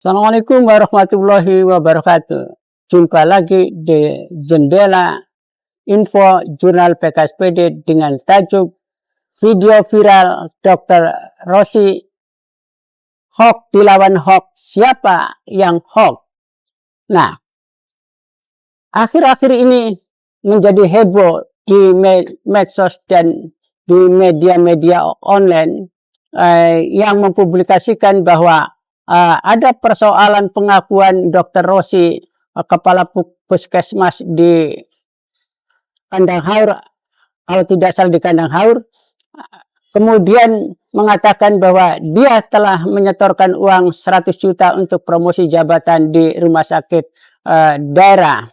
Assalamualaikum warahmatullahi wabarakatuh. Jumpa lagi di Jendela Info Jurnal PKSPD dengan tajuk video viral Dr. Rosi hoax dilawan hoax, siapa yang hoax? Nah, akhir-akhir ini menjadi heboh di medsos dan di media-media online yang mempublikasikan bahwa ada persoalan pengakuan Dr. Rosi, kepala puskesmas di Kandang Haur, kalau tidak salah di Kandang Haur, kemudian mengatakan bahwa dia telah menyetorkan uang 100 juta untuk promosi jabatan di rumah sakit daerah.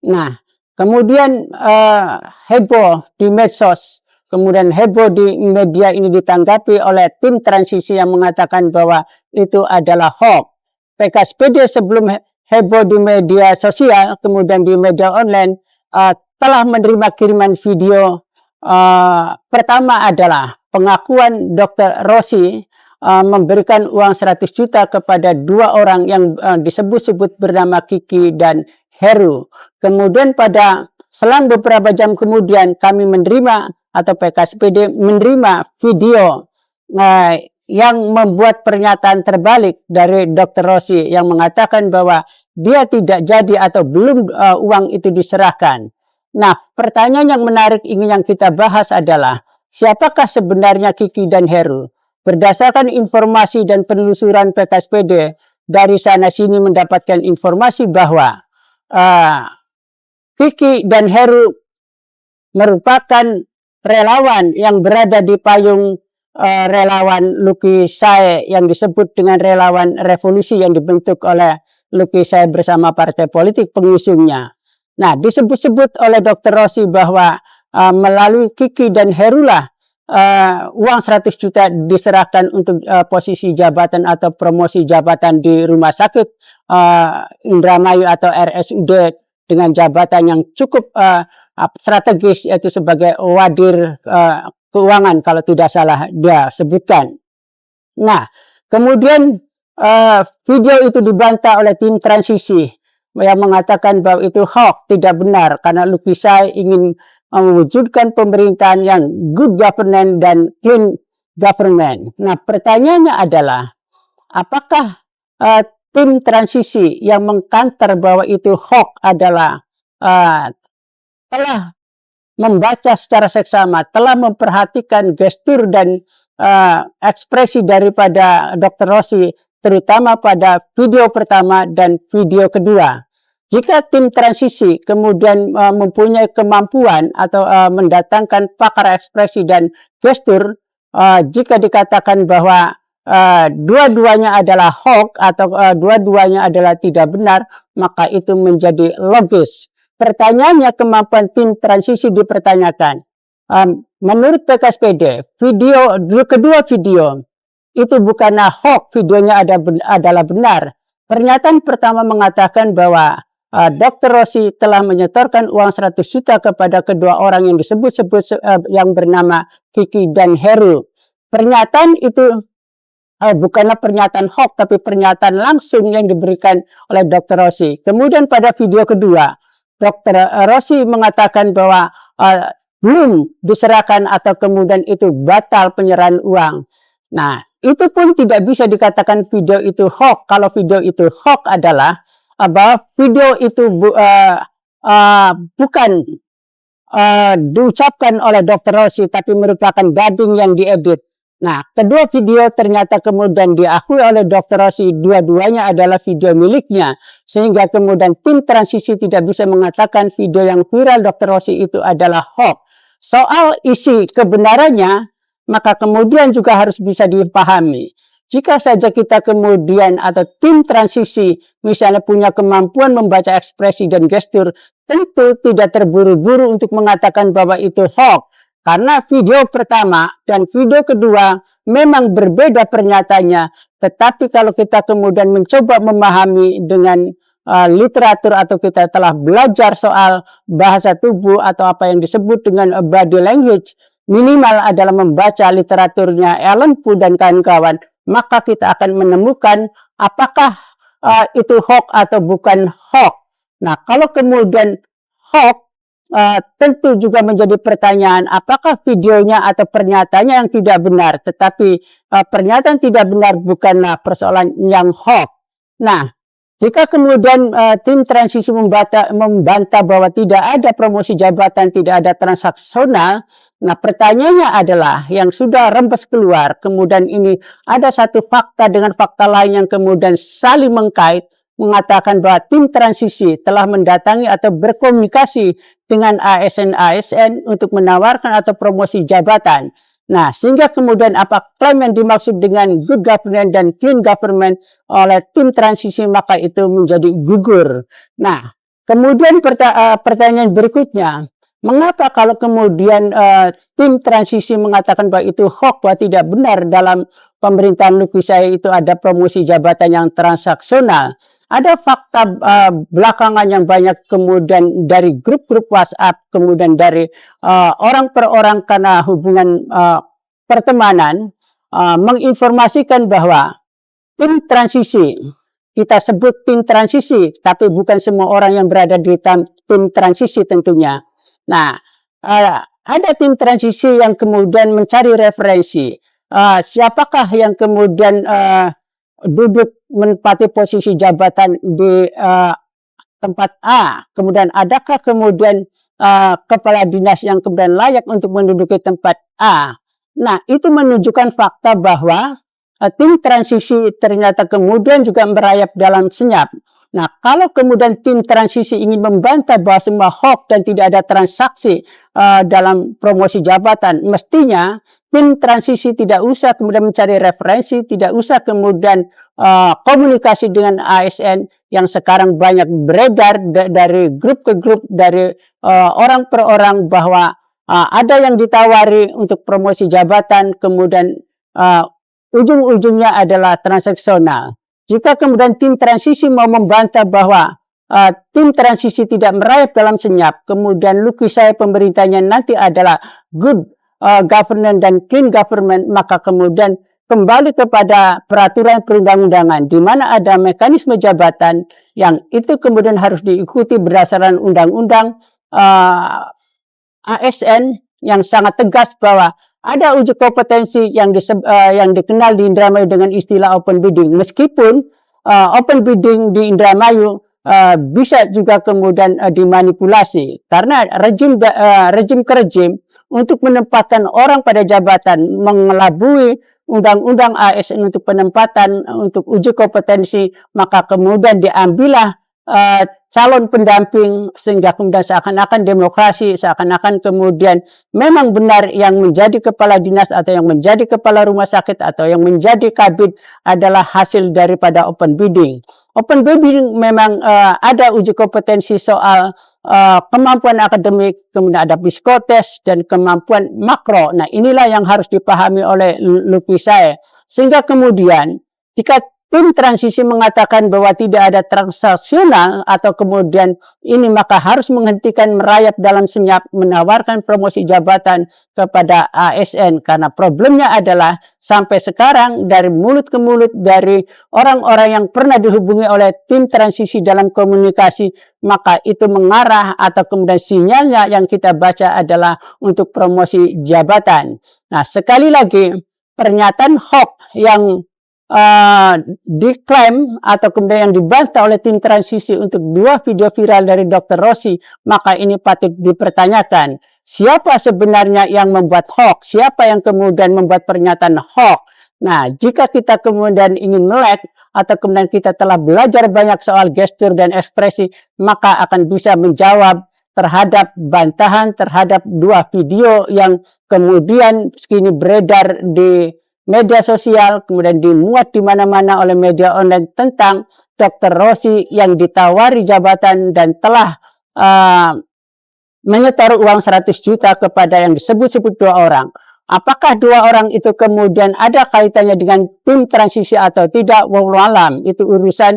Nah, kemudian heboh di medsos, kemudian heboh di media ini ditanggapi oleh tim transisi yang mengatakan bahwa itu adalah hoax. PKSPD sebelum heboh di media sosial, kemudian di media online, telah menerima kiriman video. Pertama adalah pengakuan Dr. Rosi memberikan uang 100 juta kepada dua orang yang disebut-sebut bernama Kiki dan Heru. Kemudian pada selang beberapa jam kemudian kami menerima atau PKSPD menerima video yang membuat pernyataan terbalik dari Dr. Rosi yang mengatakan bahwa dia tidak jadi atau belum uang itu diserahkan. Nah, pertanyaan yang menarik yang kita bahas adalah siapakah sebenarnya Kiki dan Heru? Berdasarkan informasi dan penelusuran PKSPD dari sana sini mendapatkan informasi bahwa Kiki dan Heru merupakan relawan yang berada di payung relawan Lucky Sae yang disebut dengan relawan revolusi yang dibentuk oleh Lucky Sae bersama partai politik pengusungnya. Nah, disebut-sebut oleh Dr. Rosi bahwa melalui Kiki dan Heru lah uang 100 juta diserahkan untuk posisi jabatan atau promosi jabatan di rumah sakit Indramayu atau RSUD dengan jabatan yang cukup strategis, yaitu sebagai wadir keuangan kalau tidak salah dia sebutkan. Nah, kemudian video itu dibantah oleh tim transisi yang mengatakan bahwa itu hoax, tidak benar, karena Lucky Sae ingin mewujudkan pemerintahan yang good governance dan clean government. Nah, pertanyaannya adalah apakah tim transisi yang mengkanter bahwa itu hoax adalah telah membaca secara seksama, telah memperhatikan gestur dan ekspresi daripada Dr. Rosi, terutama pada video pertama dan video kedua. Jika tim transisi kemudian mempunyai kemampuan atau mendatangkan pakar ekspresi dan gestur, jika dikatakan bahwa dua-duanya adalah hoax atau dua-duanya adalah tidak benar, maka itu menjadi logis. Pertanyaannya, kemampuan tim transisi dipertanyakan. Menurut PKSPD, kedua video itu bukanlah hoax, videonya adalah benar. Pernyataan pertama mengatakan bahwa Dr. Rosi telah menyetorkan uang 100 juta kepada kedua orang yang disebut-sebut yang bernama Kiki dan Heru. Pernyataan itu bukanlah pernyataan hoax, tapi pernyataan langsung yang diberikan oleh Dr. Rosi. Kemudian pada video kedua, Dr. Rosi mengatakan bahwa belum diserahkan atau kemudian itu batal penyerahan uang. Nah, itu pun tidak bisa dikatakan video itu hoax. Kalau video itu hoax adalah bahwa video itu bukan diucapkan oleh Dr. Rosi, tapi merupakan dubbing yang diedit. Nah, kedua video ternyata kemudian diakui oleh Dr. Rosi, dua-duanya adalah video miliknya. Sehingga kemudian tim transisi tidak bisa mengatakan video yang viral Dr. Rosi itu adalah hoax. Soal isi kebenarannya, maka kemudian juga harus bisa dipahami. Jika saja kita kemudian atau tim transisi misalnya punya kemampuan membaca ekspresi dan gestur, tentu tidak terburu-buru untuk mengatakan bahwa itu hoax. Karena video pertama dan video kedua memang berbeda pernyataannya. Tetapi kalau kita kemudian mencoba memahami dengan literatur atau kita telah belajar soal bahasa tubuh atau apa yang disebut dengan body language, minimal adalah membaca literaturnya Ellen Poo dan kawan-kawan, maka kita akan menemukan apakah itu hoax atau bukan hoax. Nah, kalau kemudian hoax, tentu juga menjadi pertanyaan apakah videonya atau pernyataannya yang tidak benar, tetapi pernyataan tidak benar bukanlah persoalan yang hoax. Nah, jika kemudian tim transisi membantah bahwa tidak ada promosi jabatan, tidak ada transaksional, nah pertanyaannya adalah yang sudah rembes keluar, kemudian ini ada satu fakta dengan fakta lain yang kemudian saling mengkait, mengatakan bahwa tim transisi telah mendatangi atau berkomunikasi dengan ASN-ASN untuk menawarkan atau promosi jabatan. Nah, sehingga kemudian apa klaim yang dimaksud dengan good governance dan clean government oleh tim transisi, maka itu menjadi gugur. Nah, kemudian pertanyaan berikutnya, mengapa kalau kemudian tim transisi mengatakan bahwa itu hoax, bahwa tidak benar dalam pemerintahan Lukius Haye itu ada promosi jabatan yang transaksional? Ada fakta belakangan yang banyak kemudian dari grup-grup WhatsApp, kemudian dari orang per orang karena hubungan pertemanan, menginformasikan bahwa tim transisi, kita sebut tim transisi, tapi bukan semua orang yang berada di tim transisi tentunya. Nah, ada tim transisi yang kemudian mencari referensi. Siapakah yang kemudian duduk menempati posisi jabatan di tempat A, kemudian adakah kemudian kepala dinas yang kemudian layak untuk menduduki tempat A. Nah, itu menunjukkan fakta bahwa tim transisi ternyata kemudian juga merayap dalam senyap. Nah, kalau kemudian tim transisi ingin membantah bahwa semua hoax dan tidak ada transaksi dalam promosi jabatan, mestinya tim transisi tidak usah kemudian mencari referensi, tidak usah kemudian komunikasi dengan ASN yang sekarang banyak beredar dari grup ke grup, dari orang per orang bahwa ada yang ditawari untuk promosi jabatan, kemudian ujung-ujungnya adalah transaksional. Jika kemudian tim transisi mau membantah bahwa tim transisi tidak merayap dalam senyap, kemudian Lukius Haye pemerintahnya nanti adalah good governance dan clean government, maka kemudian kembali kepada peraturan perundang-undangan di mana ada mekanisme jabatan yang itu kemudian harus diikuti berdasarkan undang-undang ASN yang sangat tegas bahwa ada uji kompetensi yang dikenal di Indramayu dengan istilah open bidding. Meskipun open bidding di Indramayu bisa juga kemudian dimanipulasi karena rejim ke rejim untuk menempatkan orang pada jabatan mengelabui undang-undang ASN untuk penempatan untuk uji kompetensi, maka kemudian diambillah calon pendamping sehingga kemudian seakan-akan demokrasi, seakan-akan kemudian memang benar yang menjadi kepala dinas atau yang menjadi kepala rumah sakit atau yang menjadi kabid adalah hasil daripada open bidding. Open bidding memang ada uji kompetensi soal kemampuan akademik, kemudian ada psikotes dan kemampuan makro. Nah, inilah yang harus dipahami oleh Lukius Haye. Sehingga kemudian jika tim transisi mengatakan bahwa tidak ada transaksional atau kemudian ini, maka harus menghentikan merayap dalam senyap menawarkan promosi jabatan kepada ASN. Karena problemnya adalah sampai sekarang dari mulut ke mulut dari orang-orang yang pernah dihubungi oleh tim transisi dalam komunikasi, maka itu mengarah atau kemudian sinyalnya yang kita baca adalah untuk promosi jabatan. Nah, sekali lagi pernyataan hoax yang diklaim atau kemudian yang dibantah oleh tim transisi untuk 2 video viral dari Dr. Rossi, maka ini patut dipertanyakan. Siapa sebenarnya yang membuat hoax? Siapa yang kemudian membuat pernyataan hoax? Nah, jika kita kemudian ingin melek atau kemudian kita telah belajar banyak soal gestur dan ekspresi, maka akan bisa menjawab terhadap bantahan terhadap 2 video yang kemudian kini beredar di media sosial, kemudian dimuat di mana-mana oleh media online tentang Dr. Rossi yang ditawari jabatan dan telah menyetor uang 100 juta kepada yang disebut-sebut 2 orang. Apakah 2 orang itu kemudian ada kaitannya dengan tim transisi atau tidak? Wallahu alam, itu urusan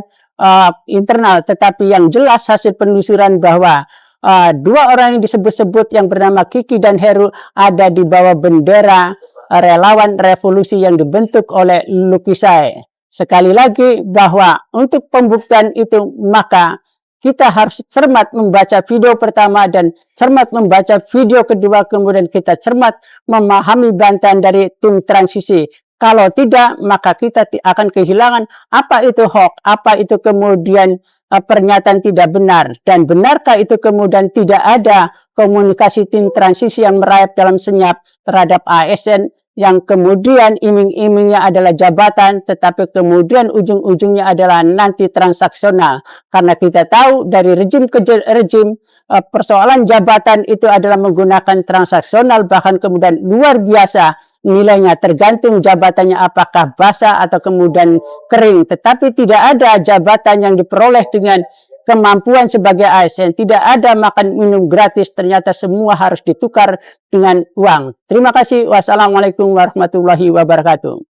internal. Tetapi yang jelas hasil penelusuran bahwa 2 orang yang disebut-sebut yang bernama Kiki dan Heru ada di bawah bendera relawan revolusi yang dibentuk oleh Lukius Haye. sekali lagi bahwa untuk pembuktian itu maka kita harus cermat membaca video pertama dan cermat membaca video kedua, kemudian kita cermat memahami bantahan dari tim transisi. Kalau tidak, maka kita akan kehilangan apa itu hoax, apa itu kemudian pernyataan tidak benar, dan benarkah itu kemudian tidak ada komunikasi tim transisi yang merayap dalam senyap terhadap ASN yang kemudian iming-imingnya adalah jabatan, tetapi kemudian ujung-ujungnya adalah nanti transaksional. Karena kita tahu dari rejim ke rejim, persoalan jabatan itu adalah menggunakan transaksional, bahkan kemudian luar biasa nilainya, tergantung jabatannya apakah basah atau kemudian kering. Tetapi tidak ada jabatan yang diperoleh dengan kemampuan sebagai ASN, tidak ada makan minum gratis, ternyata semua harus ditukar dengan uang. Terima kasih. Wassalamualaikum warahmatullahi wabarakatuh.